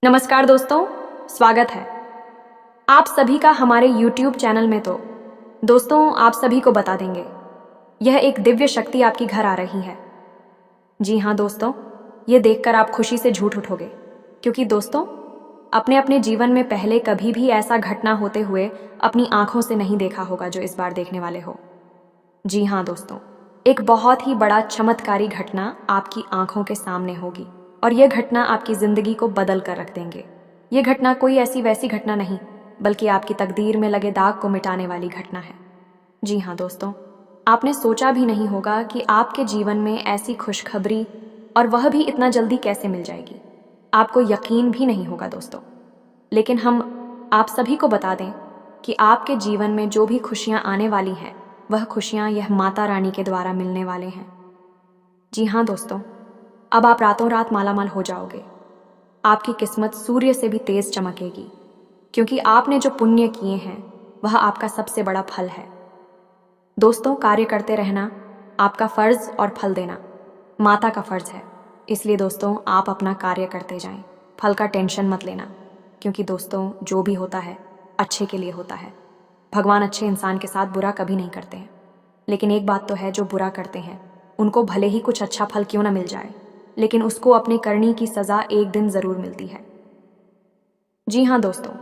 नमस्कार दोस्तों, स्वागत है आप सभी का हमारे YouTube चैनल में। तो दोस्तों, आप सभी को बता देंगे, यह एक दिव्य शक्ति आपकी घर आ रही है। जी हाँ दोस्तों, ये देखकर आप खुशी से झूठ उठोगे, क्योंकि दोस्तों, अपने अपने जीवन में पहले कभी भी ऐसा घटना होते हुए अपनी आंखों से नहीं देखा होगा जो इस बार देखने वाले हो। जी हाँ दोस्तों, एक बहुत ही बड़ा चमत्कारी घटना आपकी आंखों के सामने होगी और यह घटना आपकी जिंदगी को बदल कर रख देंगे। यह घटना कोई ऐसी वैसी घटना नहीं, बल्कि आपकी तकदीर में लगे दाग को मिटाने वाली घटना है। जी हाँ दोस्तों, आपने सोचा भी नहीं होगा कि आपके जीवन में ऐसी खुशखबरी, और वह भी इतना जल्दी कैसे मिल जाएगी। आपको यकीन भी नहीं होगा दोस्तों। लेकिन हम आप सभी को बता दें कि आपके जीवन में जो भी खुशियां आने वाली हैं, वह खुशियां यह माता रानी के द्वारा मिलने वाले हैं। जी हाँ दोस्तों, अब आप रातों रात मालामाल हो जाओगे। आपकी किस्मत सूर्य से भी तेज चमकेगी, क्योंकि आपने जो पुण्य किए हैं वह आपका सबसे बड़ा फल है। दोस्तों, कार्य करते रहना आपका फर्ज और फल देना माता का फर्ज है। इसलिए दोस्तों, आप अपना कार्य करते जाएं, फल का टेंशन मत लेना, क्योंकि दोस्तों, जो भी होता है अच्छे के लिए होता है। भगवान अच्छे इंसान के साथ बुरा कभी नहीं करते हैं। लेकिन एक बात तो है, जो बुरा करते हैं उनको भले ही कुछ अच्छा फल क्यों ना मिल जाए, लेकिन उसको अपने करनी की सजा एक दिन जरूर मिलती है। जी हाँ दोस्तों,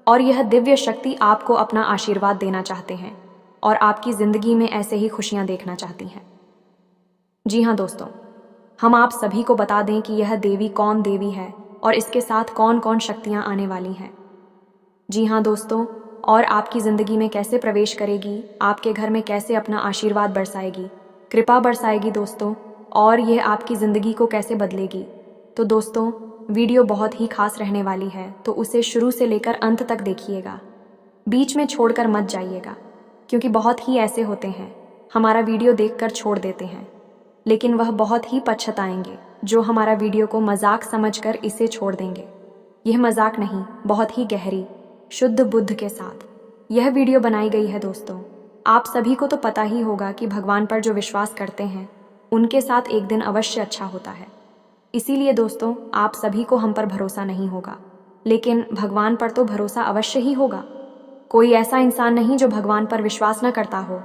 और यह दिव्य शक्ति आपको अपना आशीर्वाद देना चाहते हैं और आपकी जिंदगी में ऐसे ही खुशियां देखना चाहती हैं। जी हाँ दोस्तों, हम आप सभी को बता दें कि यह देवी कौन देवी है और इसके साथ कौन कौन शक्तियां आने वाली हैं। जी हाँ दोस्तों, और आपकी ज़िंदगी में कैसे प्रवेश करेगी, आपके घर में कैसे अपना आशीर्वाद बरसाएगी, कृपा बरसाएगी दोस्तों, और यह आपकी ज़िंदगी को कैसे बदलेगी। तो दोस्तों, वीडियो बहुत ही खास रहने वाली है, तो उसे शुरू से लेकर अंत तक देखिएगा, बीच में छोड़कर मत जाइएगा, क्योंकि बहुत ही ऐसे होते हैं हमारा वीडियो देखकर छोड़ देते हैं, लेकिन वह बहुत ही पछताएंगे जो हमारा वीडियो को मजाक समझकर इसे छोड़ देंगे। यह मजाक नहीं, बहुत ही गहरी शुद्ध बुद्ध के साथ यह वीडियो बनाई गई है दोस्तों। आप सभी को तो पता ही होगा कि भगवान पर जो विश्वास करते हैं उनके साथ एक दिन अवश्य अच्छा होता है। इसीलिए दोस्तों, आप सभी को हम पर भरोसा नहीं होगा, लेकिन भगवान पर तो भरोसा अवश्य ही होगा। कोई ऐसा इंसान नहीं जो भगवान पर विश्वास न करता हो।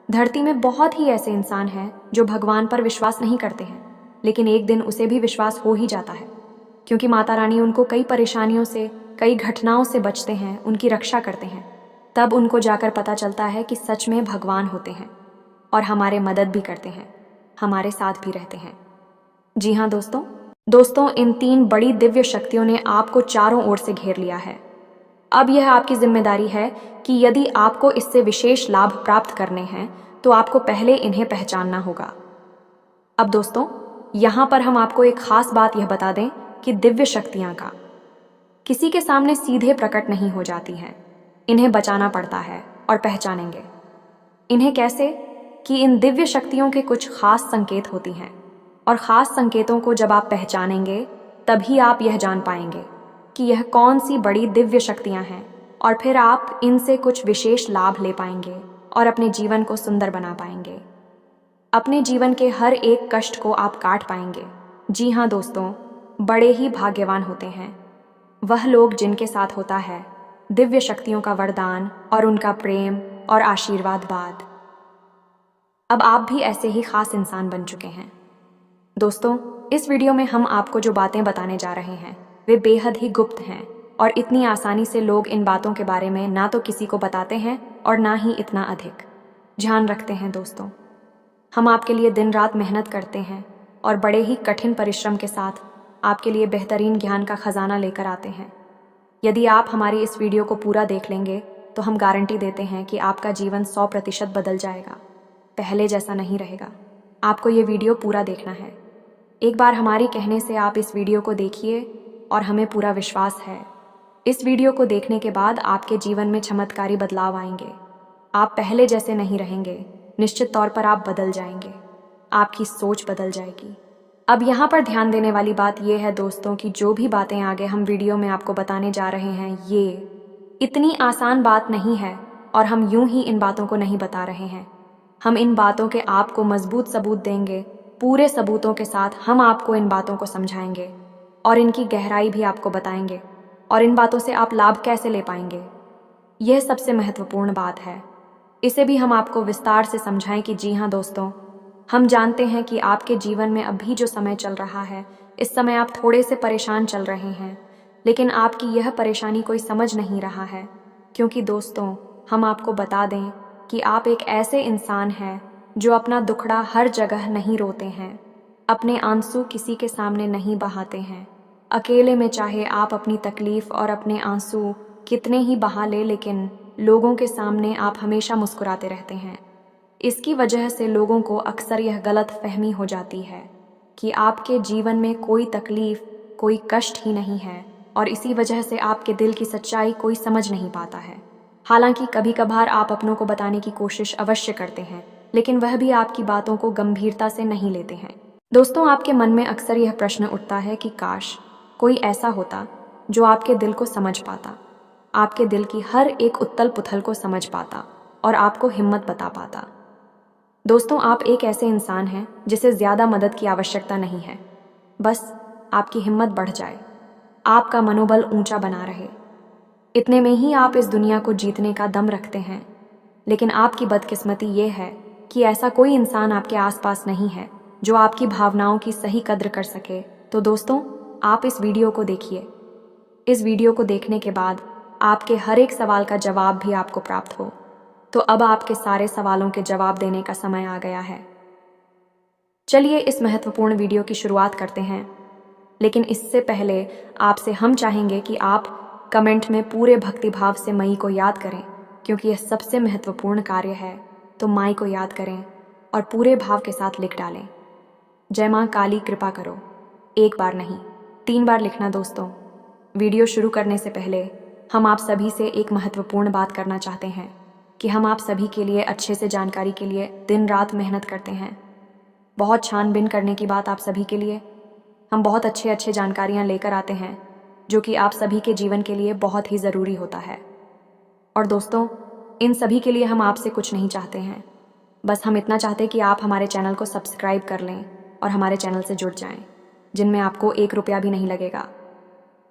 धरती में बहुत ही ऐसे इंसान हैं जो भगवान पर विश्वास नहीं करते हैं, लेकिन एक दिन उसे भी विश्वास हो ही जाता है, क्योंकि माता रानी उनको कई परेशानियों से, कई घटनाओं से बचते हैं, उनकी रक्षा करते हैं। तब उनको जाकर पता चलता है कि सच में भगवान होते हैं और हमारे मदद भी करते हैं, हमारे साथ भी रहते हैं। जी हाँ दोस्तों, इन 3 बड़ी दिव्य शक्तियों ने आपको चारों ओर से घेर लिया है। अब यह आपकी जिम्मेदारी है कि यदि आपको इससे विशेष लाभ प्राप्त करने हैं तो आपको पहले इन्हें पहचानना होगा। अब दोस्तों, यहाँ पर हम आपको एक खास बात यह बता दें कि दिव्य शक्तियाँ का किसी के सामने सीधे प्रकट नहीं हो जाती हैं। इन्हें बचाना पड़ता है, और पहचानेंगे इन्हें कैसे, कि इन दिव्य शक्तियों के कुछ खास संकेत होती हैं, और खास संकेतों को जब आप पहचानेंगे तभी आप यह जान पाएंगे कि यह कौन सी बड़ी दिव्य शक्तियां हैं, और फिर आप इनसे कुछ विशेष लाभ ले पाएंगे और अपने जीवन को सुंदर बना पाएंगे। अपने जीवन के हर एक कष्ट को आप काट पाएंगे। जी हाँ दोस्तों, बड़े ही भाग्यवान होते हैं वह लोग जिनके साथ होता है दिव्य शक्तियों का वरदान और उनका प्रेम और आशीर्वाद बाद। अब आप भी ऐसे ही खास इंसान बन चुके हैं। दोस्तों, इस वीडियो में हम आपको जो बातें बताने जा रहे हैं वे बेहद ही गुप्त हैं, और इतनी आसानी से लोग इन बातों के बारे में ना तो किसी को बताते हैं और ना ही इतना अधिक ध्यान रखते हैं। दोस्तों, हम आपके लिए दिन रात मेहनत करते हैं और बड़े ही कठिन परिश्रम के साथ आपके लिए बेहतरीन ज्ञान का खजाना लेकर आते हैं। यदि आप हमारी इस वीडियो को पूरा देख लेंगे तो हम गारंटी देते हैं कि आपका जीवन 100% बदल जाएगा, पहले जैसा नहीं रहेगा। आपको ये वीडियो पूरा देखना है। एक बार हमारी कहने से आप इस वीडियो को देखिए, और हमें पूरा विश्वास है इस वीडियो को देखने के बाद आपके जीवन में चमत्कारी बदलाव आएंगे। आप पहले जैसे नहीं रहेंगे, निश्चित तौर पर आप बदल जाएंगे, आपकी सोच बदल जाएगी। अब यहाँ पर ध्यान देने वाली बात यह है दोस्तों कि जो भी बातें आगे हम वीडियो में आपको बताने जा रहे हैं ये इतनी आसान बात नहीं है, और हम यूं ही इन बातों को नहीं बता रहे हैं। हम इन बातों के आपको मजबूत सबूत देंगे, पूरे सबूतों के साथ हम आपको इन बातों को समझाएंगे, और इनकी गहराई भी आपको बताएंगे और इन बातों से आप लाभ कैसे ले पाएंगे। यह सबसे महत्वपूर्ण बात है। इसे भी हम आपको विस्तार से समझाएं कि जी हाँ दोस्तों, हम जानते हैं कि आपके जीवन में अभी जो समय चल रहा है, इस समय आप थोड़े से परेशान चल रहे हैं, लेकिन आपकी यह परेशानी कोई समझ नहीं रहा है, क्योंकि दोस्तों हम आपको बता दें कि आप एक ऐसे इंसान हैं जो अपना दुखड़ा हर जगह नहीं रोते हैं, अपने आंसू किसी के सामने नहीं बहाते हैं। अकेले में चाहे आप अपनी तकलीफ और अपने आंसू कितने ही बहा ले, लेकिन लोगों के सामने आप हमेशा मुस्कुराते रहते हैं। इसकी वजह से लोगों को अक्सर यह गलत फहमी हो जाती है कि आपके जीवन में कोई तकलीफ, कोई कष्ट ही नहीं है, और इसी वजह से आपके दिल की सच्चाई कोई समझ नहीं पाता है। हालांकि कभी कभार आप अपनों को बताने की कोशिश अवश्य करते हैं, लेकिन वह भी आपकी बातों को गंभीरता से नहीं लेते हैं। दोस्तों, आपके मन में अक्सर यह प्रश्न उठता है कि काश कोई ऐसा होता जो आपके दिल को समझ पाता, आपके दिल की हर एक उथल पुथल को समझ पाता और आपको हिम्मत बता पाता। दोस्तों, आप एक ऐसे इंसान हैं जिसे ज़्यादा मदद की आवश्यकता नहीं है। बस आपकी हिम्मत बढ़ जाए, आपका मनोबल ऊंचा बना रहे, इतने में ही आप इस दुनिया को जीतने का दम रखते हैं। लेकिन आपकी बदकिस्मती ये है कि ऐसा कोई इंसान आपके आसपास नहीं है जो आपकी भावनाओं की सही कद्र कर सके। तो दोस्तों, आप इस वीडियो को देखिए। इस वीडियो को देखने के बाद आपके हर एक सवाल का जवाब भी आपको प्राप्त हो। तो अब आपके सारे सवालों के जवाब देने का समय आ गया है। चलिए इस महत्वपूर्ण वीडियो की शुरुआत करते हैं, लेकिन इससे पहले आपसे हम चाहेंगे कि आप कमेंट में पूरे भक्तिभाव से मई को याद करें, क्योंकि यह सबसे महत्वपूर्ण कार्य है। तो माई को याद करें और पूरे भाव के साथ लिख डालें, जय माँ काली कृपा करो। एक बार नहीं, 3 बार लिखना। दोस्तों, वीडियो शुरू करने से पहले हम आप सभी से एक महत्वपूर्ण बात करना चाहते हैं कि हम आप सभी के लिए अच्छे से जानकारी के लिए दिन रात मेहनत करते हैं। बहुत छानबीन करने की बात आप सभी के लिए। हम बहुत अच्छे जानकारियाँ लेकर आते हैं जो कि आप सभी के जीवन के लिए बहुत ही ज़रूरी होता है। और दोस्तों, इन सभी के लिए हम आपसे कुछ नहीं चाहते हैं, बस हम इतना चाहते हैं कि आप हमारे चैनल को सब्सक्राइब कर लें और हमारे चैनल से जुड़ जाएं, जिनमें आपको 1 रुपया भी नहीं लगेगा।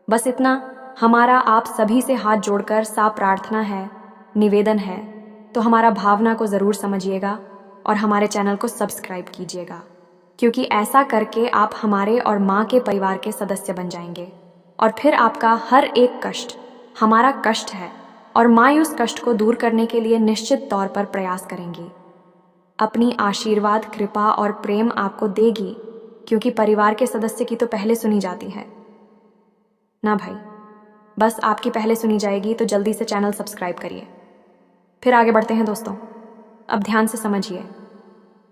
बस इतना हमारा आप सभी से हाथ जोड़कर साफ प्रार्थना है, निवेदन है। तो हमारा भावना को ज़रूर समझिएगा और हमारे चैनल को सब्सक्राइब कीजिएगा, क्योंकि ऐसा करके आप हमारे और माँ के परिवार के सदस्य बन जाएंगे, और फिर आपका हर एक कष्ट हमारा कष्ट है और माँ उस कष्ट को दूर करने के लिए निश्चित तौर पर प्रयास करेंगी। अपनी आशीर्वाद, कृपा और प्रेम आपको देगी, क्योंकि परिवार के सदस्य की तो पहले सुनी जाती है ना भाई। बस आपकी पहले सुनी जाएगी, तो जल्दी से चैनल सब्सक्राइब करिए। फिर आगे बढ़ते हैं दोस्तों। अब ध्यान से समझिए,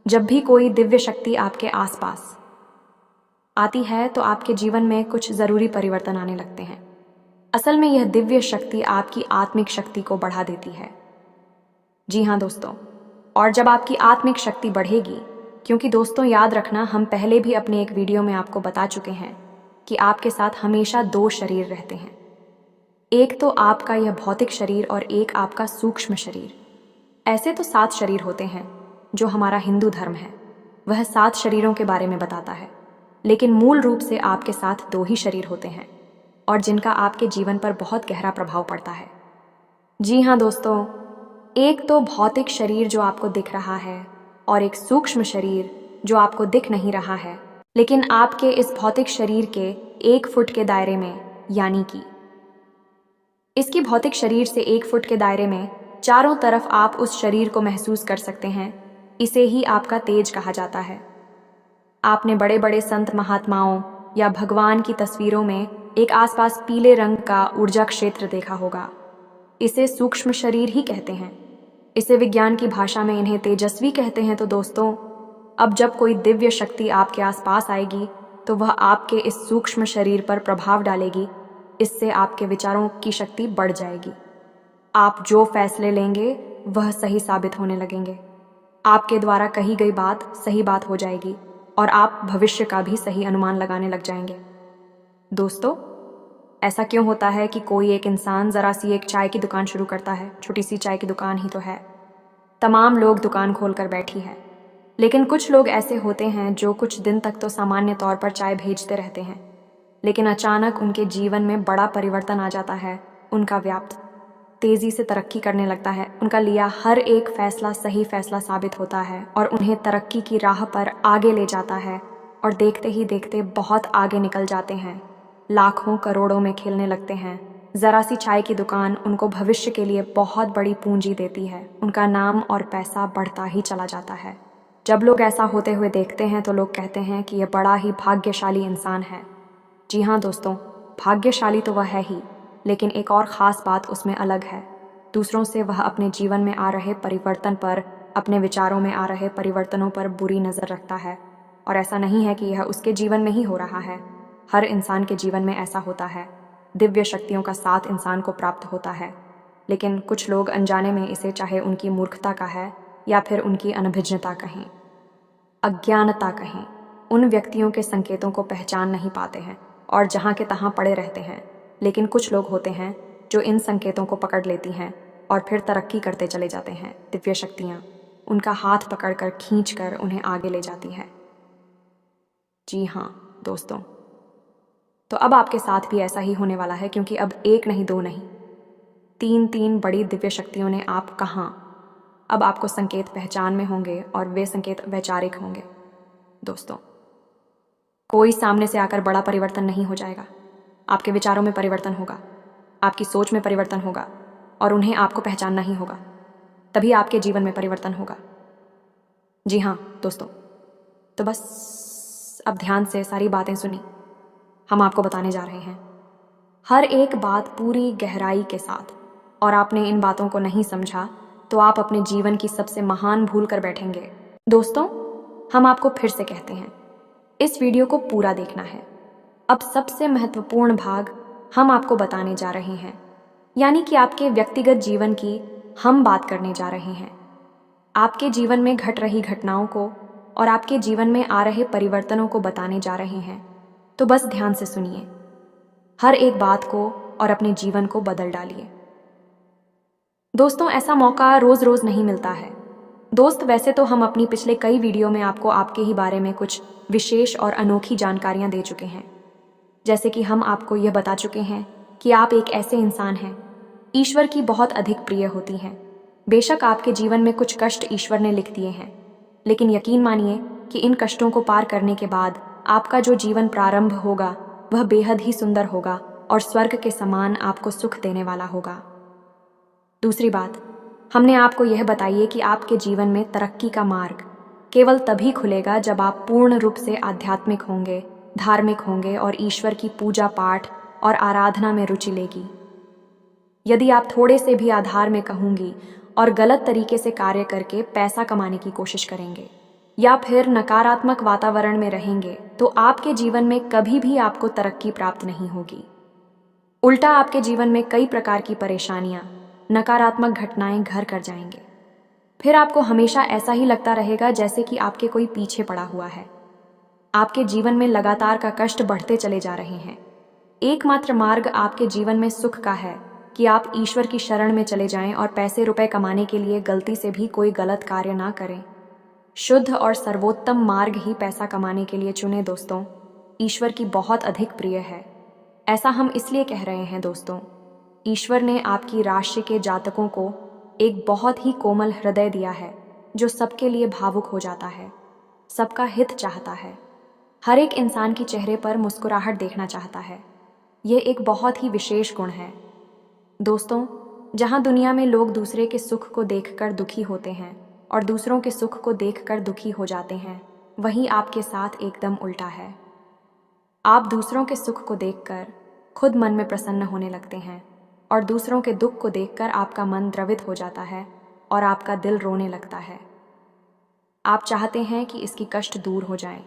जब भी कोई दिव्य शक्ति आपके आसपास आती है तो आपके जीवन में कुछ ज़रूरी परिवर्तन आने लगते हैं। असल में यह दिव्य शक्ति आपकी आत्मिक शक्ति को बढ़ा देती है। जी हाँ दोस्तों, और जब आपकी आत्मिक शक्ति बढ़ेगी, क्योंकि दोस्तों याद रखना, हम पहले भी अपने एक वीडियो में आपको बता चुके हैं कि आपके साथ हमेशा 2 शरीर रहते हैं। एक तो आपका यह भौतिक शरीर और एक आपका सूक्ष्म शरीर। ऐसे तो 7 शरीर होते हैं जो हमारा हिंदू धर्म है, वह 7 शरीरों के बारे में बताता है, लेकिन मूल रूप से आपके साथ 2 ही शरीर होते हैं और जिनका आपके जीवन पर बहुत गहरा प्रभाव पड़ता है। जी हाँ दोस्तों, एक तो भौतिक शरीर जो आपको दिख रहा है और एक सूक्ष्म शरीर जो आपको दिख नहीं रहा है, लेकिन आपके इस भौतिक शरीर के 1 फुट के दायरे में, यानी कि इसकी भौतिक शरीर से 1 फुट के दायरे में चारों तरफ आप उस शरीर को महसूस कर सकते हैं। इसे ही आपका तेज कहा जाता है। आपने बड़े बड़े संत महात्माओं या भगवान की तस्वीरों में एक आसपास पीले रंग का ऊर्जा क्षेत्र देखा होगा। इसे सूक्ष्म शरीर ही कहते हैं। इसे विज्ञान की भाषा में इन्हें तेजस्वी कहते हैं। तो दोस्तों, अब जब कोई दिव्य शक्ति आपके आसपास आएगी तो वह आपके इस सूक्ष्म शरीर पर प्रभाव डालेगी। इससे आपके विचारों की शक्ति बढ़ जाएगी। आप जो फैसले लेंगे वह सही साबित होने लगेंगे। आपके द्वारा कही गई बात सही बात हो जाएगी और आप भविष्य का भी सही अनुमान लगाने लग जाएंगे। दोस्तों, ऐसा क्यों होता है कि कोई एक इंसान ज़रा सी एक चाय की दुकान शुरू करता है, छोटी सी चाय की दुकान ही तो है, तमाम लोग दुकान खोलकर बैठी है, लेकिन कुछ लोग ऐसे होते हैं जो कुछ दिन तक तो सामान्य तौर पर चाय भेजते रहते हैं, लेकिन अचानक उनके जीवन में बड़ा परिवर्तन आ जाता है। उनका व्याप्त तेजी से तरक्की करने लगता है। उनका लिया हर एक फैसला सही फैसला साबित होता है और उन्हें तरक्की की राह पर आगे ले जाता है और देखते ही देखते बहुत आगे निकल जाते हैं। लाखों करोड़ों में खेलने लगते हैं। जरा सी चाय की दुकान उनको भविष्य के लिए बहुत बड़ी पूंजी देती है। उनका नाम और पैसा बढ़ता ही चला जाता है। जब लोग ऐसा होते हुए देखते हैं तो लोग कहते हैं कि यह बड़ा ही भाग्यशाली इंसान है। जी हाँ दोस्तों, भाग्यशाली तो वह है ही, लेकिन एक और ख़ास बात उसमें अलग है। दूसरों से वह अपने जीवन में आ रहे परिवर्तन पर, अपने विचारों में आ रहे परिवर्तनों पर बुरी नज़र रखता है। और ऐसा नहीं है कि यह उसके जीवन में ही हो रहा है, हर इंसान के जीवन में ऐसा होता है। दिव्य शक्तियों का साथ इंसान को प्राप्त होता है, लेकिन कुछ लोग अनजाने में इसे चाहे उनकी मूर्खता का है या फिर उनकी अनभिज्ञता कहें, अज्ञानता कहें, उन व्यक्तियों के संकेतों को पहचान नहीं पाते हैं और जहाँ के तहाँ पड़े रहते हैं। लेकिन कुछ लोग होते हैं जो इन संकेतों को पकड़ लेती हैं और फिर तरक्की करते चले जाते हैं। दिव्य शक्तियाँ उनका हाथ पकड़कर खींचकर उन्हें आगे ले जाती है। जी हाँ दोस्तों, तो अब आपके साथ भी ऐसा ही होने वाला है, क्योंकि अब एक नहीं, दो नहीं, तीन बड़ी दिव्य शक्तियों ने आप कहाँ अब आपको संकेत पहचान में होंगे और वे संकेत वैचारिक होंगे। दोस्तों, कोई सामने से आकर बड़ा परिवर्तन नहीं हो जाएगा। आपके विचारों में परिवर्तन होगा, आपकी सोच में परिवर्तन होगा और उन्हें आपको पहचानना ही होगा, तभी आपके जीवन में परिवर्तन होगा। जी हाँ दोस्तों, तो बस अब ध्यान से सारी बातें सुनी, हम आपको बताने जा रहे हैं हर एक बात पूरी गहराई के साथ। और आपने इन बातों को नहीं समझा तो आप अपने जीवन की सबसे महान भूल कर बैठेंगे। दोस्तों, हम आपको फिर से कहते हैं, इस वीडियो को पूरा देखना है। अब सबसे महत्वपूर्ण भाग हम आपको बताने जा रहे हैं, यानी कि आपके व्यक्तिगत जीवन की हम बात करने जा रहे हैं। आपके जीवन में घट रही घटनाओं को और आपके जीवन में आ रहे परिवर्तनों को बताने जा रहे हैं। तो बस ध्यान से सुनिए हर एक बात को और अपने जीवन को बदल डालिए। दोस्तों, ऐसा मौका रोज़ रोज़ नहीं मिलता है। दोस्त, वैसे तो हम अपनी पिछले कई वीडियो में आपको आपके ही बारे में कुछ विशेष और अनोखी जानकारियां दे चुके हैं। जैसे कि हम आपको यह बता चुके हैं कि आप एक ऐसे इंसान हैं ईश्वर की बहुत अधिक प्रिय होती हैं। बेशक आपके जीवन में कुछ कष्ट ईश्वर ने लिख दिए हैं, लेकिन यकीन मानिए कि इन कष्टों को पार करने के बाद आपका जो जीवन प्रारंभ होगा वह बेहद ही सुंदर होगा और स्वर्ग के समान आपको सुख देने वाला होगा। दूसरी बात, हमने आपको यह बताइए कि आपके जीवन में तरक्की का मार्ग केवल तभी खुलेगा जब आप पूर्ण रूप से आध्यात्मिक होंगे, धार्मिक होंगे और ईश्वर की पूजा पाठ और आराधना में रुचि लेगी। यदि आप थोड़े से भी आधार में कहूंगी और गलत तरीके से कार्य करके पैसा कमाने की कोशिश करेंगे या फिर नकारात्मक वातावरण में रहेंगे तो आपके जीवन में कभी भी आपको तरक्की प्राप्त नहीं होगी। उल्टा आपके जीवन में कई प्रकार की परेशानियां, नकारात्मक घटनाएं घर कर जाएंगे। फिर आपको हमेशा ऐसा ही लगता रहेगा जैसे कि आपके कोई पीछे पड़ा हुआ है। आपके जीवन में लगातार का कष्ट बढ़ते चले जा रहे हैं। एकमात्र मार्ग आपके जीवन में सुख का है कि आप ईश्वर की शरण में चले जाएं और पैसे रुपए कमाने के लिए गलती से भी कोई गलत कार्य ना करें। शुद्ध और सर्वोत्तम मार्ग ही पैसा कमाने के लिए चुने। दोस्तों, ईश्वर की बहुत अधिक प्रिय है। ऐसा हम इसलिए कह रहे हैं दोस्तों, ईश्वर ने आपकी राशि के जातकों को एक बहुत ही कोमल हृदय दिया है जो सबके लिए भावुक हो जाता है, सबका हित चाहता है, हर एक इंसान की चेहरे पर मुस्कुराहट देखना चाहता है। ये एक बहुत ही विशेष गुण है। दोस्तों, जहाँ दुनिया में लोग दूसरे के सुख को देखकर दुखी होते हैं और दूसरों के सुख को देखकर दुखी हो जाते हैं, वहीं आपके साथ एकदम उल्टा है। आप दूसरों के सुख को देखकर खुद मन में प्रसन्न होने लगते हैं और दूसरों के दुख को देखकर आपका मन द्रवित हो जाता है और आपका दिल रोने लगता है। आप चाहते हैं कि इसकी कष्ट दूर हो जाए,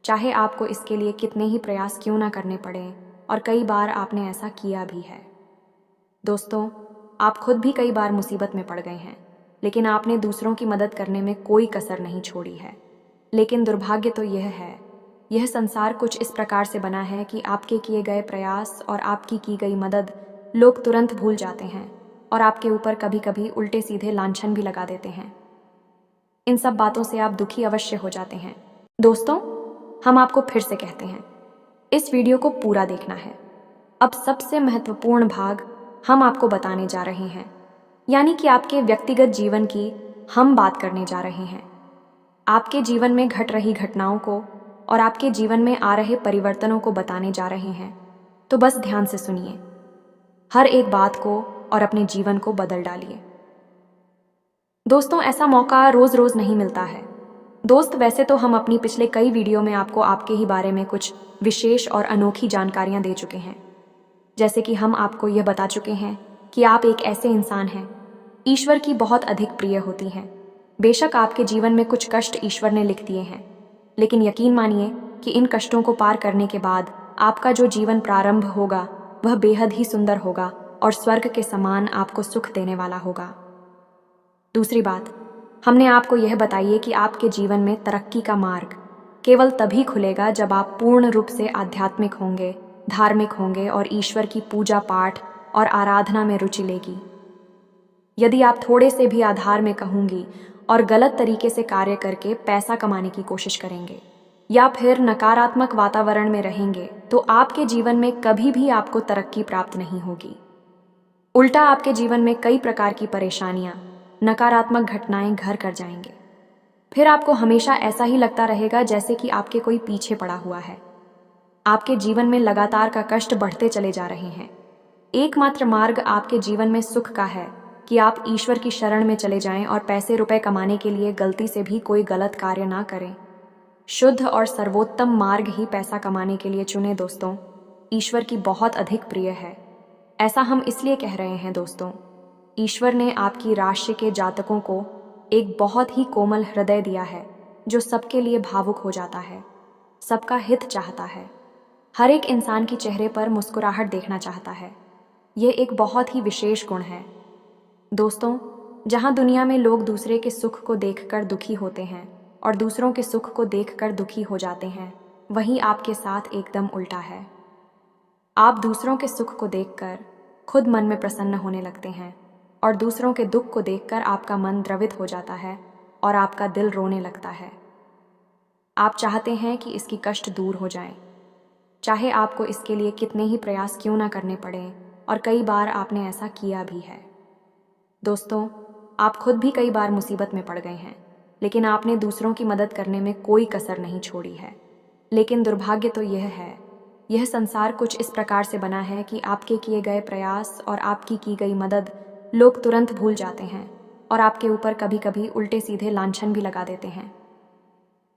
चाहे आपको इसके लिए कितने ही प्रयास क्यों ना करने पड़े, और कई बार आपने ऐसा किया भी है। दोस्तों, आप खुद भी कई बार मुसीबत में पड़ गए हैं, लेकिन आपने दूसरों की मदद करने में कोई कसर नहीं छोड़ी है। लेकिन दुर्भाग्य तो यह है, यह संसार कुछ इस प्रकार से बना है कि आपके किए गए प्रयास और आपकी की गई मदद लोग तुरंत भूल जाते हैं और आपके ऊपर कभी कभी उल्टे सीधे लांछन भी लगा देते हैं। इन सब बातों से आप दुखी अवश्य हो जाते हैं। दोस्तों, हम आपको फिर से कहते हैं, इस वीडियो को पूरा देखना है। अब सबसे महत्वपूर्ण भाग हम आपको बताने जा रहे हैं, यानी कि आपके व्यक्तिगत जीवन की हम बात करने जा रहे हैं। आपके जीवन में घट रही घटनाओं को और आपके जीवन में आ रहे परिवर्तनों को बताने जा रहे हैं। तो बस ध्यान से सुनिए हर एक बात को और अपने जीवन को बदल डालिए। दोस्तों, ऐसा मौका रोज रोज नहीं मिलता है। दोस्त, वैसे तो हम अपनी पिछले कई वीडियो में आपको आपके ही बारे में कुछ विशेष और अनोखी जानकारियां दे चुके हैं। जैसे कि हम आपको यह बता चुके हैं कि आप एक ऐसे इंसान हैं ईश्वर की बहुत अधिक प्रिय होती हैं। बेशक आपके जीवन में कुछ कष्ट ईश्वर ने लिख दिए हैं, लेकिन यकीन मानिए कि इन कष्टों को पार करने के बाद आपका जो जीवन प्रारंभ होगा वह बेहद ही सुंदर होगा और स्वर्ग के समान आपको सुख देने वाला होगा। दूसरी बात, हमने आपको यह बताइए कि आपके जीवन में तरक्की का मार्ग केवल तभी खुलेगा जब आप पूर्ण रूप से आध्यात्मिक होंगे, धार्मिक होंगे और ईश्वर की पूजा पाठ और आराधना में रुचि लेगी। यदि आप थोड़े से भी अधार्मिक कहूंगी और गलत तरीके से कार्य करके पैसा कमाने की कोशिश करेंगे या फिर नकारात्मक वातावरण में रहेंगे, तो आपके जीवन में कभी भी आपको तरक्की प्राप्त नहीं होगी। उल्टा आपके जीवन में कई प्रकार की परेशानियां, नकारात्मक घटनाएं घर कर जाएंगे। फिर आपको हमेशा ऐसा ही लगता रहेगा जैसे कि आपके कोई पीछे पड़ा हुआ है। आपके जीवन में लगातार का कष्ट बढ़ते चले जा रहे हैं। एकमात्र मार्ग आपके जीवन में सुख का है कि आप ईश्वर की शरण में चले जाएं और पैसे रुपए कमाने के लिए गलती से भी कोई गलत कार्य ना करें। शुद्ध और सर्वोत्तम मार्ग ही पैसा कमाने के लिए चुने। दोस्तों, ईश्वर की बहुत अधिक प्रिय है। ऐसा हम इसलिए कह रहे हैं दोस्तों, ईश्वर ने आपकी राशि के जातकों को एक बहुत ही कोमल हृदय दिया है जो सबके लिए भावुक हो जाता है, सबका हित चाहता है, हर एक इंसान के चेहरे पर मुस्कुराहट देखना चाहता है। ये एक बहुत ही विशेष गुण है। दोस्तों, जहां दुनिया में लोग दूसरे के सुख को देखकर दुखी होते हैं और दूसरों के सुख को देखकर दुखी हो जाते हैं, वहीं आपके साथ एकदम उल्टा है। आप दूसरों के सुख को देखकर खुद मन में प्रसन्न होने लगते हैं और दूसरों के दुख को देखकर आपका मन द्रवित हो जाता है और आपका दिल रोने लगता है। आप चाहते हैं कि इसकी कष्ट दूर हो जाए, चाहे आपको इसके लिए कितने ही प्रयास क्यों ना करने पड़े, और कई बार आपने ऐसा किया भी है। दोस्तों, आप खुद भी कई बार मुसीबत में पड़ गए हैं, लेकिन आपने दूसरों की मदद करने में कोई कसर नहीं छोड़ी है। लेकिन दुर्भाग्य तो यह है, यह संसार कुछ इस प्रकार से बना है कि आपके किए गए प्रयास और आपकी की गई मदद लोग तुरंत भूल जाते हैं और आपके ऊपर कभी कभी उल्टे सीधे लांछन भी लगा देते हैं।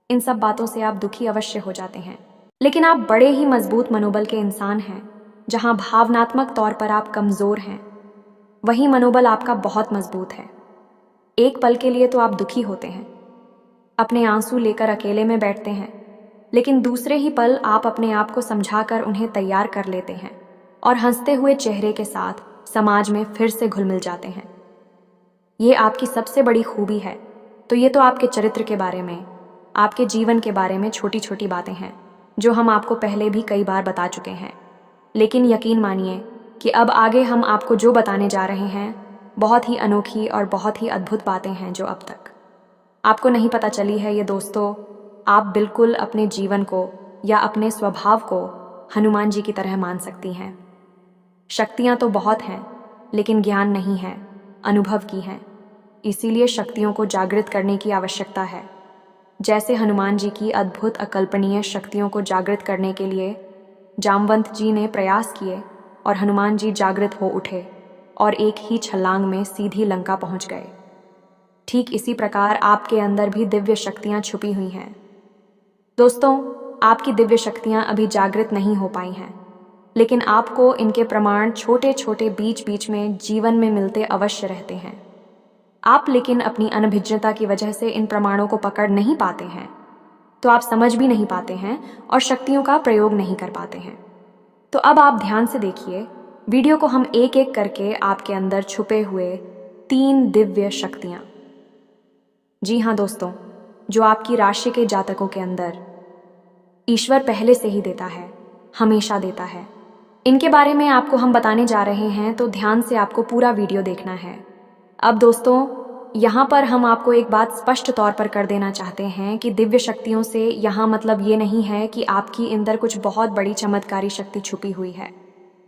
इन सब बातों से आप दुखी अवश्य हो जाते हैं, लेकिन आप बड़े ही मजबूत मनोबल के इंसान हैं। जहां भावनात्मक तौर पर आप कमजोर हैं, वहीं मनोबल आपका बहुत मजबूत है। एक पल के लिए तो आप दुखी होते हैं, अपने आंसू लेकर अकेले में बैठते हैं, लेकिन दूसरे ही पल आप अपने आप को समझाकर उन्हें तैयार कर लेते हैं और हंसते हुए चेहरे के साथ समाज में फिर से घुल मिल जाते हैं। ये आपकी सबसे बड़ी खूबी है। तो ये तो आपके चरित्र के बारे में, आपके जीवन के बारे में छोटी छोटी बातें हैं जो हम आपको पहले भी कई बार बता चुके हैं। लेकिन यकीन मानिए कि अब आगे हम आपको जो बताने जा रहे हैं बहुत ही अनोखी और बहुत ही अद्भुत बातें हैं जो अब तक आपको नहीं पता चली है। ये दोस्तों, आप बिल्कुल अपने जीवन को या अपने स्वभाव को हनुमान जी की तरह मान सकती हैं। शक्तियाँ तो बहुत हैं, लेकिन ज्ञान नहीं है, अनुभव की हैं। इसीलिए शक्तियों को जागृत करने की आवश्यकता है। जैसे हनुमान जी की अद्भुत अकल्पनीय शक्तियों को जागृत करने के लिए जामवंत जी ने प्रयास किए और हनुमान जी जागृत हो उठे और एक ही छलांग में सीधी लंका पहुंच गए। ठीक इसी प्रकार आपके अंदर भी दिव्य शक्तियां छुपी हुई हैं। दोस्तों, आपकी दिव्य शक्तियां अभी जागृत नहीं हो पाई हैं, लेकिन आपको इनके प्रमाण छोटे छोटे बीच बीच में जीवन में मिलते अवश्य रहते हैं। आप लेकिन अपनी अनभिज्ञता की वजह से इन प्रमाणों को पकड़ नहीं पाते हैं, तो आप समझ भी नहीं पाते हैं और शक्तियों का प्रयोग नहीं कर पाते हैं। तो अब आप ध्यान से देखिए वीडियो को, हम एक एक करके आपके अंदर छुपे हुए 3 दिव्य शक्तियां, जी हाँ दोस्तों, जो आपकी राशि के जातकों के अंदर ईश्वर पहले से ही देता है, हमेशा देता है। इनके बारे में आपको हम बताने जा रहे हैं, तो ध्यान से आपको पूरा वीडियो देखना है। अब दोस्तों, यहाँ पर हम आपको एक बात स्पष्ट तौर पर कर देना चाहते हैं कि दिव्य शक्तियों से यहाँ मतलब ये नहीं है कि आपकी अंदर कुछ बहुत बड़ी चमत्कारी शक्ति छुपी हुई है,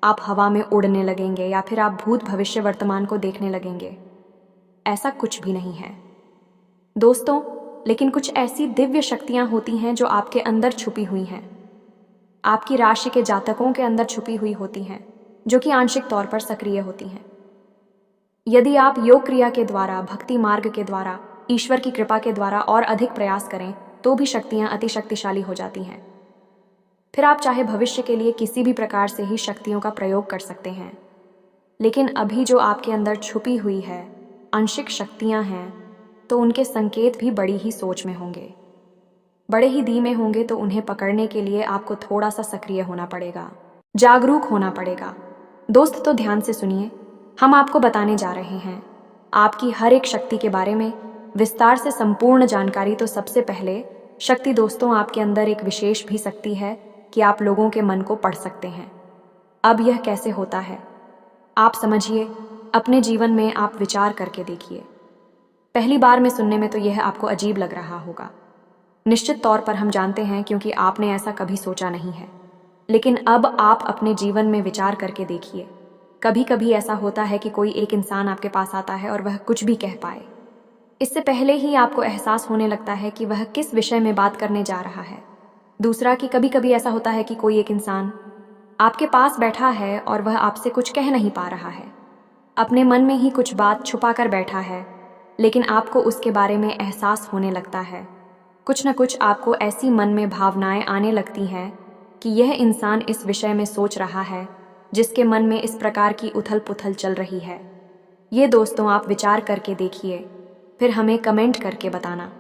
आप हवा में उड़ने लगेंगे या फिर आप भूत भविष्य वर्तमान को देखने लगेंगे। ऐसा कुछ भी नहीं है दोस्तों। लेकिन कुछ ऐसी दिव्य शक्तियाँ होती हैं जो आपके अंदर छुपी हुई हैं, आपकी राशि के जातकों के अंदर छुपी हुई होती हैं, जो कि आंशिक तौर पर सक्रिय होती हैं। यदि आप योग क्रिया के द्वारा, भक्ति मार्ग के द्वारा, ईश्वर की कृपा के द्वारा और अधिक प्रयास करें तो भी शक्तियाँ अति शक्तिशाली हो जाती हैं। फिर आप चाहे भविष्य के लिए किसी भी प्रकार से ही शक्तियों का प्रयोग कर सकते हैं। लेकिन अभी जो आपके अंदर छुपी हुई है आंशिक शक्तियाँ हैं, तो उनके संकेत भी बड़ी ही सोच में होंगे, बड़े ही धीमे होंगे। तो उन्हें पकड़ने के लिए आपको थोड़ा सा सक्रिय होना पड़ेगा, जागरूक होना पड़ेगा। दोस्त तो ध्यान से सुनिए, हम आपको बताने जा रहे हैं आपकी हर एक शक्ति के बारे में विस्तार से संपूर्ण जानकारी। तो सबसे पहले शक्ति दोस्तों, आपके अंदर एक विशेष भी शक्ति है कि आप लोगों के मन को पढ़ सकते हैं। अब यह कैसे होता है आप समझिए, अपने जीवन में आप विचार करके देखिए। पहली बार में सुनने में तो यह आपको अजीब लग रहा होगा, निश्चित तौर पर हम जानते हैं, क्योंकि आपने ऐसा कभी सोचा नहीं है। लेकिन अब आप अपने जीवन में विचार करके देखिए। कभी कभी ऐसा होता है कि कोई एक इंसान आपके पास आता है और वह कुछ भी कह पाए, इससे पहले ही आपको एहसास होने लगता है कि वह किस विषय में बात करने जा रहा है। दूसरा कि कभी कभी ऐसा होता है कि कोई एक इंसान आपके पास बैठा है और वह आपसे कुछ कह नहीं पा रहा है, अपने मन में ही कुछ बात छुपा कर बैठा है, लेकिन आपको उसके बारे में एहसास होने लगता है। कुछ न कुछ आपको ऐसी मन में भावनाएं आने लगती हैं कि यह इंसान इस विषय में सोच रहा है, जिसके मन में इस प्रकार की उथल पुथल चल रही है। ये दोस्तों आप विचार करके देखिए, फिर हमें कमेंट करके बताना।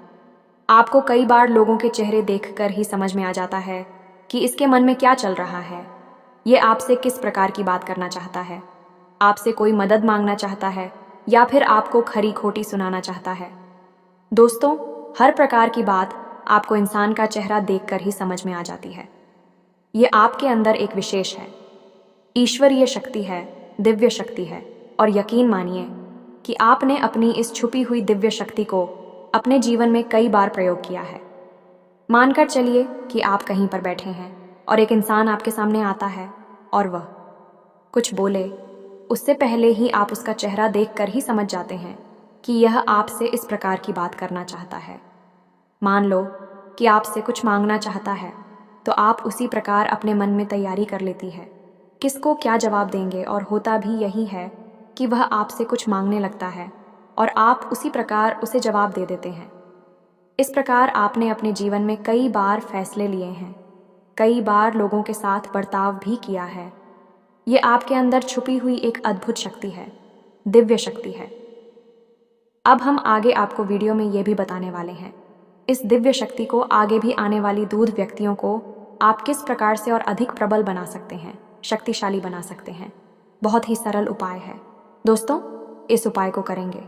आपको कई बार लोगों के चेहरे देखकर ही समझ में आ जाता है कि इसके मन में क्या चल रहा है, ये आपसे किस प्रकार की बात करना चाहता है, आपसे कोई मदद मांगना चाहता है या फिर आपको खरी खोटी सुनाना चाहता है। दोस्तों, हर प्रकार की बात आपको इंसान का चेहरा देखकर ही समझ में आ जाती है। ये आपके अंदर एक विशेष है, ईश्वरीय शक्ति है, दिव्य शक्ति है। और यकीन मानिए कि आपने अपनी इस छुपी हुई दिव्य शक्ति को अपने जीवन में कई बार प्रयोग किया है। मानकर चलिए कि आप कहीं पर बैठे हैं और एक इंसान आपके सामने आता है और वह कुछ बोले, उससे पहले ही आप उसका चेहरा देखकर ही समझ जाते हैं कि यह आपसे इस प्रकार की बात करना चाहता है। मान लो कि आपसे कुछ मांगना चाहता है, तो आप उसी प्रकार अपने मन में तैयारी कर लेती है किसको क्या जवाब देंगे, और होता भी यही है कि वह आपसे कुछ मांगने लगता है और आप उसी प्रकार उसे जवाब दे देते हैं। इस प्रकार आपने अपने जीवन में कई बार फैसले लिए हैं, कई बार लोगों के साथ बर्ताव भी किया है। ये आपके अंदर छुपी हुई एक अद्भुत शक्ति है, दिव्य शक्ति है। अब हम आगे आपको वीडियो में ये भी बताने वाले हैं, इस दिव्य शक्ति को आगे भी आने वाली दूध व्यक्तियों को आप किस प्रकार से और अधिक प्रबल बना सकते हैं, शक्तिशाली बना सकते हैं। बहुत ही सरल उपाय है दोस्तों, इस उपाय को करेंगे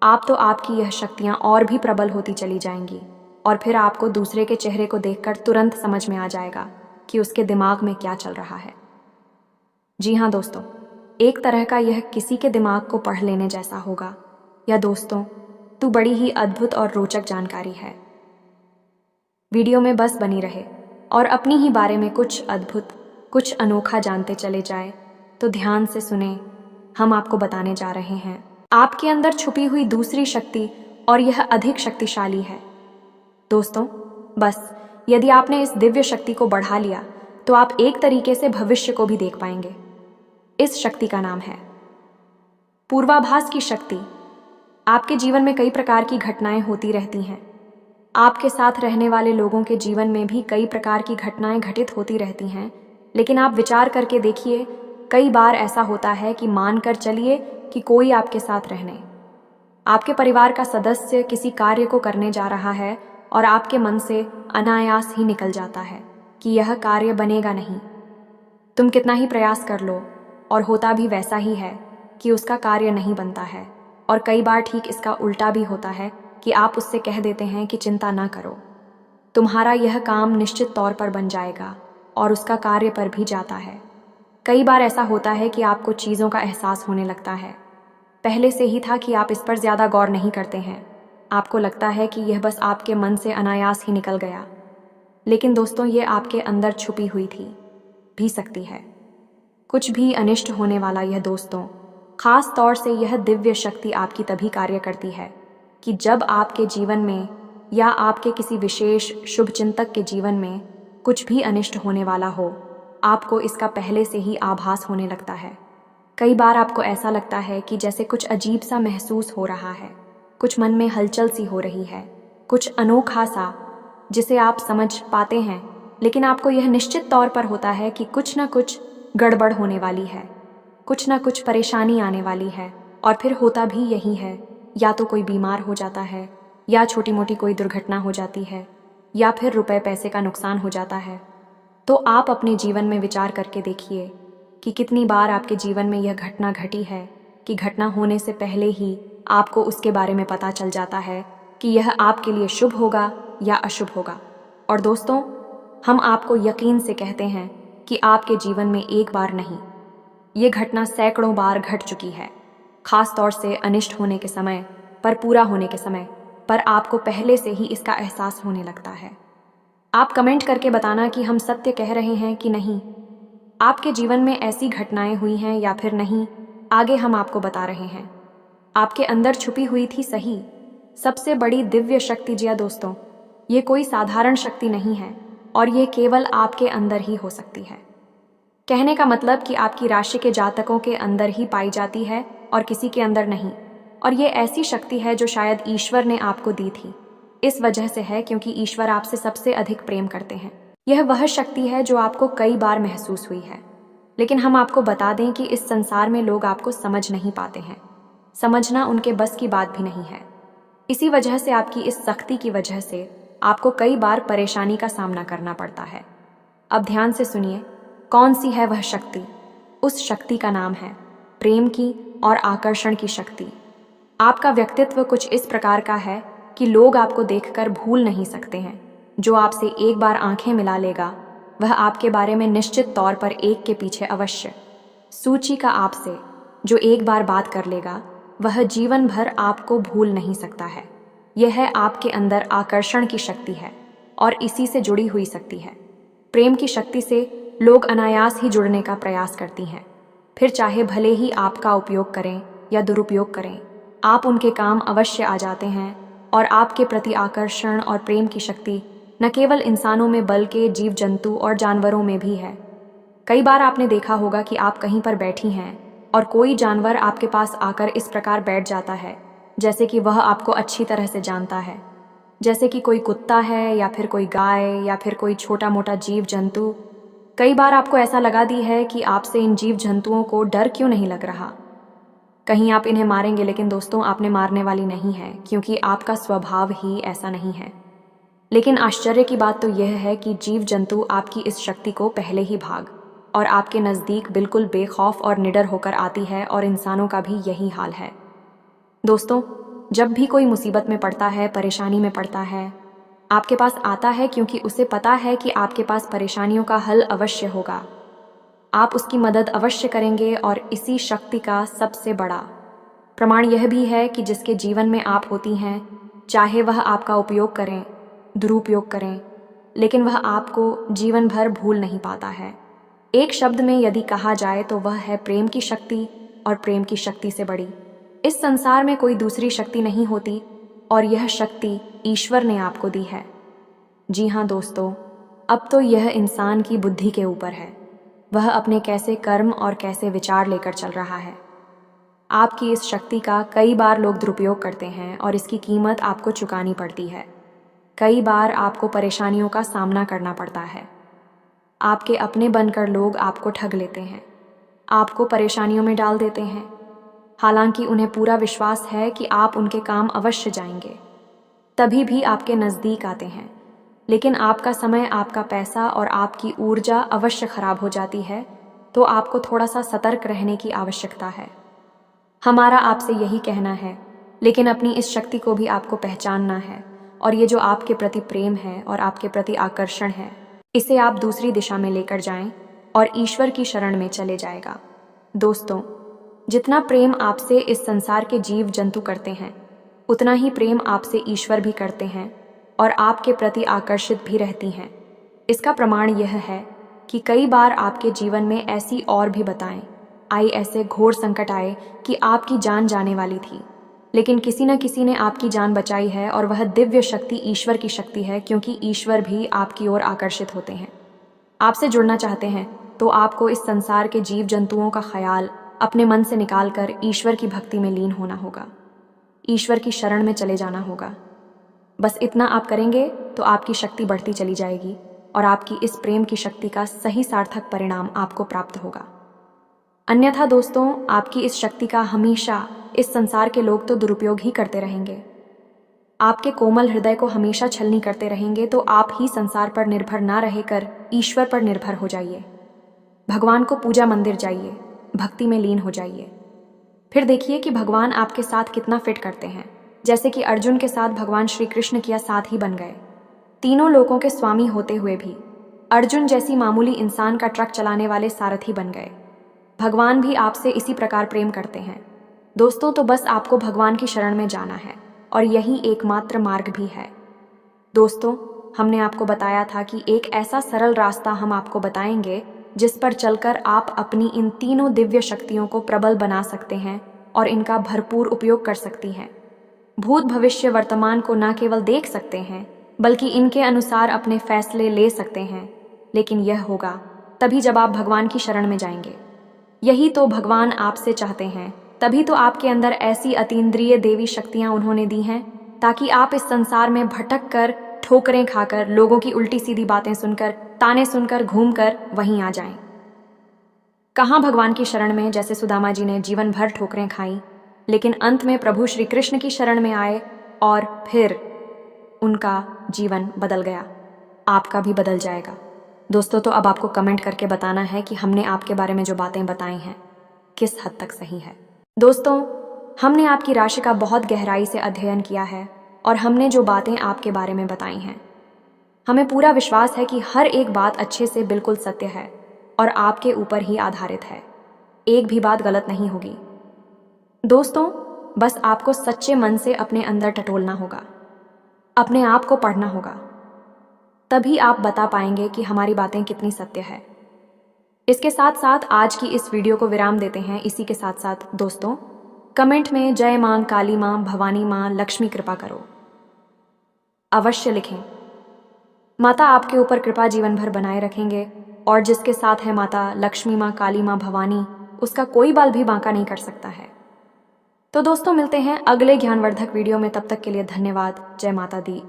आप तो आपकी यह शक्तियाँ और भी प्रबल होती चली जाएंगी, और फिर आपको दूसरे के चेहरे को देखकर तुरंत समझ में आ जाएगा कि उसके दिमाग में क्या चल रहा है। जी हाँ दोस्तों, एक तरह का यह किसी के दिमाग को पढ़ लेने जैसा होगा। या दोस्तों, तू बड़ी ही अद्भुत और रोचक जानकारी है। वीडियो में बस बनी रहे और अपनी ही बारे में कुछ अद्भुत, कुछ अनोखा जानते चले जाए। तो ध्यान से सुने, हम आपको बताने जा रहे हैं आपके अंदर छुपी हुई दूसरी शक्ति, और यह अधिक शक्तिशाली है। दोस्तों, बस यदि आपने इस दिव्य शक्ति को बढ़ा लिया तो आप एक तरीके से भविष्य को भी देख पाएंगे। इस शक्ति का नाम है पूर्वाभास की शक्ति। आपके जीवन में कई प्रकार की घटनाएं होती रहती हैं, आपके साथ रहने वाले लोगों के जीवन में भी कई प्रकार की घटनाएं घटित होती रहती हैं। लेकिन आप विचार करके देखिए, कई बार ऐसा होता है कि मानकर चलिए कि कोई आपके साथ रहने, आपके परिवार का सदस्य किसी कार्य को करने जा रहा है और आपके मन से अनायास ही निकल जाता है कि यह कार्य बनेगा नहीं। तुम कितना ही प्रयास कर लो, और होता भी वैसा ही है कि उसका कार्य नहीं बनता है। और कई बार ठीक इसका उल्टा भी होता है कि आप उससे कह देते हैं कि चिंता ना करो, तुम्हारा यह काम निश्चित तौर पर बन जाएगा, और उसका कार्य पर भी जाता है। कई बार ऐसा होता है कि आपको चीज़ों का एहसास होने लगता है, पहले से ही था कि आप इस पर ज़्यादा गौर नहीं करते हैं। आपको लगता है कि यह बस आपके मन से अनायास ही निकल गया, लेकिन दोस्तों ये आपके अंदर छुपी हुई थी भी सकती है। कुछ भी अनिष्ट होने वाला यह दोस्तों, खास तौर से यह दिव्य शक्ति आपकी तभी कार्य करती है कि जब आपके जीवन में या आपके किसी विशेष शुभ चिंतक के जीवन में कुछ भी अनिष्ट होने वाला हो, आपको इसका पहले से ही आभास होने लगता है। कई बार आपको ऐसा लगता है कि जैसे कुछ अजीब सा महसूस हो रहा है, कुछ मन में हलचल सी हो रही है, कुछ अनोखा सा जिसे आप समझ पाते हैं, लेकिन आपको यह निश्चित तौर पर होता है कि कुछ ना कुछ गड़बड़ होने वाली है, कुछ ना कुछ परेशानी आने वाली है। और फिर होता भी यही है, या तो कोई बीमार हो जाता है, या छोटी मोटी कोई दुर्घटना हो जाती है, या फिर रुपए पैसे का नुकसान हो जाता है। तो आप अपने जीवन में विचार करके देखिए कि कितनी बार आपके जीवन में यह घटना घटी है कि घटना होने से पहले ही आपको उसके बारे में पता चल जाता है कि यह आपके लिए शुभ होगा या अशुभ होगा। और दोस्तों, हम आपको यकीन से कहते हैं कि आपके जीवन में एक बार नहीं, ये घटना सैकड़ों बार घट चुकी है, खास तौर से अनिष्ट होने के समय पर, पूरा होने के समय पर आपको पहले से ही इसका एहसास होने लगता है। आप कमेंट करके बताना कि हम सत्य कह रहे हैं कि नहीं। आपके जीवन में ऐसी घटनाएं हुई हैं या फिर नहीं, आगे हम आपको बता रहे हैं। आपके अंदर छुपी हुई थी सही सबसे बड़ी दिव्य शक्ति। जी दोस्तों, ये कोई साधारण शक्ति नहीं है और ये केवल आपके अंदर ही हो सकती है। कहने का मतलब कि आपकी राशि के जातकों के अंदर ही पाई जाती है और किसी के अंदर नहीं। और ये ऐसी शक्ति है जो शायद ईश्वर ने आपको दी थी। इस वजह से है क्योंकि ईश्वर आपसे सबसे अधिक प्रेम करते हैं। यह वह शक्ति है जो आपको कई बार महसूस हुई है, लेकिन हम आपको बता दें कि इस संसार में लोग आपको समझ नहीं पाते हैं। समझना उनके बस की बात भी नहीं है। इसी वजह से आपकी इस सख्ती की वजह से आपको कई बार परेशानी का सामना करना पड़ता है। अब ध्यान से सुनिए, कौन सी है वह शक्ति। उस शक्ति का नाम है प्रेम की और आकर्षण की शक्ति। आपका व्यक्तित्व कुछ इस प्रकार का है कि लोग आपको देखकर भूल नहीं सकते हैं। जो आपसे एक बार आंखें मिला लेगा, वह आपके बारे में निश्चित तौर पर एक के पीछे अवश्य सूची का आपसे जो एक बार बात कर लेगा, वह जीवन भर आपको भूल नहीं सकता है। यह है आपके अंदर आकर्षण की शक्ति है और इसी से जुड़ी हुई शक्ति है। प्रेम की शक्ति से लोग अनायास ही जुड़ने का प्रयास करती हैं, फिर चाहे भले ही आपका उपयोग करें या दुरुपयोग करें, आप उनके काम अवश्य आ जाते हैं। और आपके प्रति आकर्षण और प्रेम की शक्ति न केवल इंसानों में बल्कि जीव जंतु और जानवरों में भी है। कई बार आपने देखा होगा कि आप कहीं पर बैठी हैं और कोई जानवर आपके पास आकर इस प्रकार बैठ जाता है जैसे कि वह आपको अच्छी तरह से जानता है, जैसे कि कोई कुत्ता है या फिर कोई गाय या फिर कोई छोटा मोटा जीव जंतु। कई बार आपको ऐसा लगा दी है कि आपसे इन जीव जंतुओं को डर क्यों नहीं लग रहा, कहीं आप इन्हें मारेंगे, लेकिन दोस्तों आपने मारने वाली नहीं है क्योंकि आपका स्वभाव ही ऐसा नहीं है। लेकिन आश्चर्य की बात तो यह है कि जीव जंतु आपकी इस शक्ति को पहले ही भाग और आपके नज़दीक बिल्कुल बेखौफ और निडर होकर आती है, और इंसानों का भी यही हाल है। दोस्तों, जब भी कोई मुसीबत में पड़ता है, परेशानी में पड़ता है, आपके पास आता है क्योंकि उसे पता है कि आपके पास परेशानियों का हल अवश्य होगा। आप उसकी मदद अवश्य करेंगे। और इसी शक्ति का सबसे बड़ा प्रमाण यह भी है कि जिसके जीवन में आप होती हैं, चाहे वह आपका उपयोग करें, दुरुपयोग करें, लेकिन वह आपको जीवन भर भूल नहीं पाता है। एक शब्द में यदि कहा जाए तो वह है प्रेम की शक्ति, और प्रेम की शक्ति से बड़ी इस संसार में कोई दूसरी शक्ति नहीं होती, और यह शक्ति ईश्वर ने आपको दी है। जी हाँ दोस्तों, अब तो यह इंसान की बुद्धि के ऊपर है, वह अपने कैसे कर्म और कैसे विचार लेकर चल रहा है। आपकी इस शक्ति का कई बार लोग दुरुपयोग करते हैं और इसकी कीमत आपको चुकानी पड़ती है। कई बार आपको परेशानियों का सामना करना पड़ता है। आपके अपने बनकर लोग आपको ठग लेते हैं, आपको परेशानियों में डाल देते हैं, हालांकि उन्हें पूरा विश्वास है कि आप उनके काम अवश्य जाएंगे, तभी भी आपके नज़दीक आते हैं। लेकिन आपका समय, आपका पैसा और आपकी ऊर्जा अवश्य खराब हो जाती है, तो आपको थोड़ा सा सतर्क रहने की आवश्यकता है। हमारा आपसे यही कहना है, लेकिन अपनी इस शक्ति को भी आपको पहचानना है, और ये जो आपके प्रति प्रेम है और आपके प्रति आकर्षण है, इसे आप दूसरी दिशा में लेकर जाएं और ईश्वर की शरण में चले जाएगा। दोस्तों, जितना प्रेम आपसे इस संसार के जीव जंतु करते हैं, उतना ही प्रेम आपसे ईश्वर भी करते हैं और आपके प्रति आकर्षित भी रहती हैं। इसका प्रमाण यह है कि कई बार आपके जीवन में ऐसी और भी बताएं आई, ऐसे घोर संकट आए कि आपकी जान जाने वाली थी, लेकिन किसी न किसी ने आपकी जान बचाई है। और वह दिव्य शक्ति ईश्वर की शक्ति है, क्योंकि ईश्वर भी आपकी ओर आकर्षित होते हैं। आपसे जुड़ना चाहते हैं तो आपको इस संसार के जीव जंतुओं का ख्याल अपने मन से निकालकर ईश्वर की भक्ति में लीन होना होगा, ईश्वर की शरण में चले जाना होगा। बस इतना आप करेंगे तो आपकी शक्ति बढ़ती चली जाएगी और आपकी इस प्रेम की शक्ति का सही सार्थक परिणाम आपको प्राप्त होगा। अन्यथा दोस्तों, आपकी इस शक्ति का हमेशा इस संसार के लोग तो दुरुपयोग ही करते रहेंगे। आपके कोमल हृदय को हमेशा छलनी करते रहेंगे, तो आप ही संसार पर निर्भर ना रहकर ईश्वर पर निर्भर हो जाइए। भगवान को पूजा मंदिर जाइए, भक्ति में लीन हो जाइए। फिर देखिए कि भगवान आपके साथ कितना फिट करते हैं। जैसे कि अर्जुन के साथ भगवान श्री कृष्ण किया साथ ही बन गए। तीनों लोकों के स्वामी होते हुए भी अर्जुन जैसी मामूली इंसान का ट्रक चलाने वाले सारथी बन गए। भगवान भी आपसे इसी प्रकार प्रेम करते हैं दोस्तों। तो बस आपको भगवान की शरण में जाना है और यही एकमात्र मार्ग भी है। दोस्तों, हमने आपको बताया था कि एक ऐसा सरल रास्ता हम आपको बताएंगे जिस पर चलकर आप अपनी इन तीनों दिव्य शक्तियों को प्रबल बना सकते हैं और इनका भरपूर उपयोग कर सकती हैं। भूत भविष्य वर्तमान को न केवल देख सकते हैं, बल्कि इनके अनुसार अपने फैसले ले सकते हैं। लेकिन यह होगा तभी जब आप भगवान की शरण में जाएंगे। यही तो भगवान आपसे चाहते हैं। तभी तो आपके अंदर ऐसी अतीन्द्रिय देवी शक्तियां उन्होंने दी हैं, ताकि आप इस संसार में भटक कर, ठोकरें खाकर, लोगों की उल्टी सीधी बातें सुनकर, ताने सुनकर, घूमकर वहीं आ जाएं। कहाँ भगवान की शरण में जैसे सुदामा जी ने जीवन भर ठोकरें खाई, लेकिन अंत में प्रभु श्री कृष्ण की शरण में आए और फिर उनका जीवन बदल गया। आपका भी बदल जाएगा दोस्तों। तो अब आपको कमेंट करके बताना है कि हमने आपके बारे में जो बातें बताई हैं किस हद तक सही है। दोस्तों, हमने आपकी राशि का बहुत गहराई से अध्ययन किया है और हमने जो बातें आपके बारे में बताई हैं, हमें पूरा विश्वास है कि हर एक बात अच्छे से बिल्कुल सत्य है और आपके ऊपर ही आधारित है। एक भी बात गलत नहीं होगी दोस्तों। बस आपको सच्चे मन से अपने अंदर टटोलना होगा, अपने आप को पढ़ना होगा, तभी आप बता पाएंगे कि हमारी बातें कितनी सत्य है। इसके साथ साथ आज की इस वीडियो को विराम देते हैं। इसी के साथ साथ दोस्तों, कमेंट में जय मां काली मां, भवानी मां, लक्ष्मी कृपा करो अवश्य लिखें। माता आपके ऊपर कृपा जीवन भर बनाए रखेंगे और जिसके साथ है माता लक्ष्मी मां, काली मां, भवानी, उसका कोई बाल भी बांका नहीं कर सकता है। तो दोस्तों, मिलते हैं अगले ज्ञानवर्धक वीडियो में। तब तक के लिए धन्यवाद। जय माता दी।